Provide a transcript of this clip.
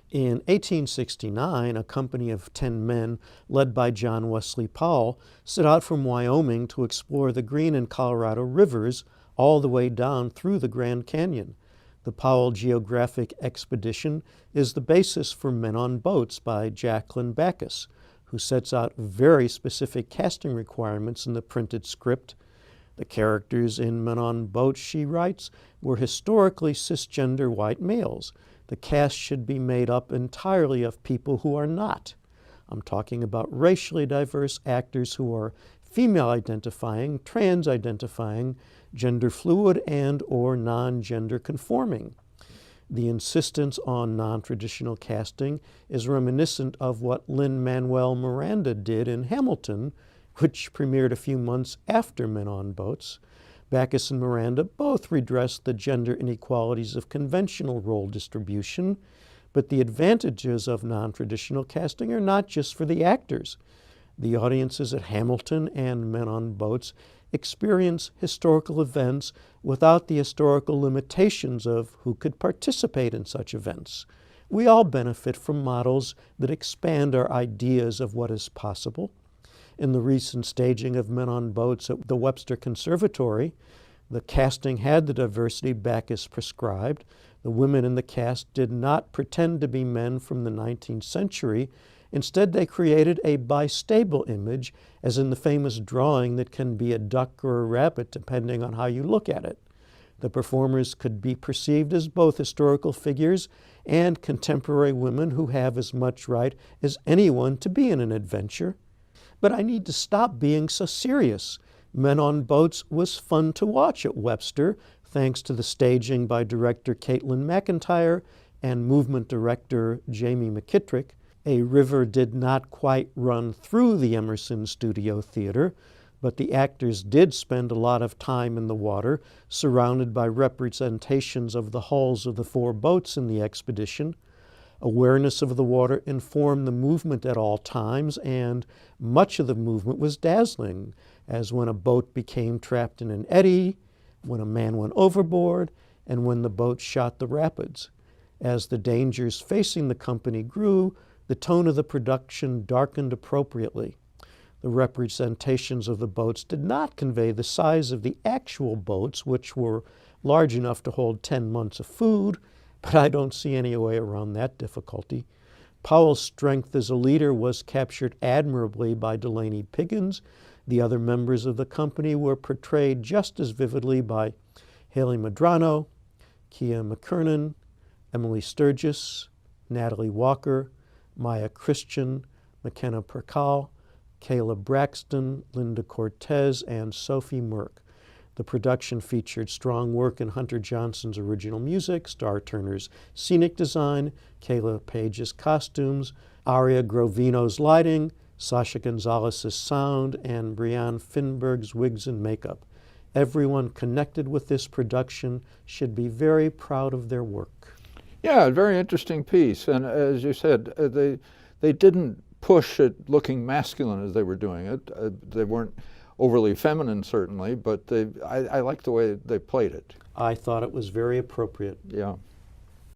In 1869, a company of 10 men, led by John Wesley Powell, set out from Wyoming to explore the Green and Colorado rivers all the way down through the Grand Canyon. The Powell Geographic Expedition is the basis for Men on Boats by Jacqueline Backus, who sets out very specific casting requirements in the printed script. The characters in Men on Boats, she writes, were historically cisgender white males. The cast should be made up entirely of people who are not. I'm talking about racially diverse actors who are female-identifying, trans-identifying, gender-fluid, and or non-gender conforming. The insistence on non-traditional casting is reminiscent of what Lin-Manuel Miranda did in Hamilton, which premiered a few months after Men on Boats. Backus and Miranda both redressed the gender inequalities of conventional role distribution, but the advantages of non-traditional casting are not just for the actors. The audiences at Hamilton and Men on Boats experience historical events without the historical limitations of who could participate in such events. We all benefit from models that expand our ideas of what is possible. In the recent staging of Men on Boats at the Webster Conservatory, the casting had the diversity Backus prescribed. The women in the cast did not pretend to be men from the 19th century. Instead, they created a bistable image, as in the famous drawing that can be a duck or a rabbit depending on how you look at it. The performers could be perceived as both historical figures and contemporary women who have as much right as anyone to be in an adventure. But I need to stop being so serious. Men on Boats was fun to watch at Webster, thanks to the staging by director Caitlin McIntyre and movement director Jamie McKittrick. A river did not quite run through the Emerson Studio Theater, but the actors did spend a lot of time in the water, surrounded by representations of the hulls of the 4 boats in the expedition. Awareness of the water informed the movement at all times, and much of the movement was dazzling, as when a boat became trapped in an eddy, when a man went overboard, and when the boat shot the rapids. As the dangers facing the company grew, the tone of the production darkened appropriately. The representations of the boats did not convey the size of the actual boats, which were large enough to hold 10 months of food, but I don't see any way around that difficulty. Powell's strength as a leader was captured admirably by Delaney Piggins. The other members of the company were portrayed just as vividly by Haley Medrano, Kia McKernan, Emily Sturgis, Natalie Walker, Maya Christian, McKenna Percal, Kayla Braxton, Linda Cortez, and Sophie Merck. The production featured strong work in Hunter Johnson's original music, Star Turner's scenic design, Kayla Page's costumes, Aria Grovino's lighting, Sasha Gonzalez's sound, and Brianne Finberg's wigs and makeup. Everyone connected with this production should be very proud of their work. Yeah, a very interesting piece. And as you said, they didn't push it looking masculine as they were doing it. They weren't overly feminine, certainly, but I liked the way they played it. I thought it was very appropriate. Yeah.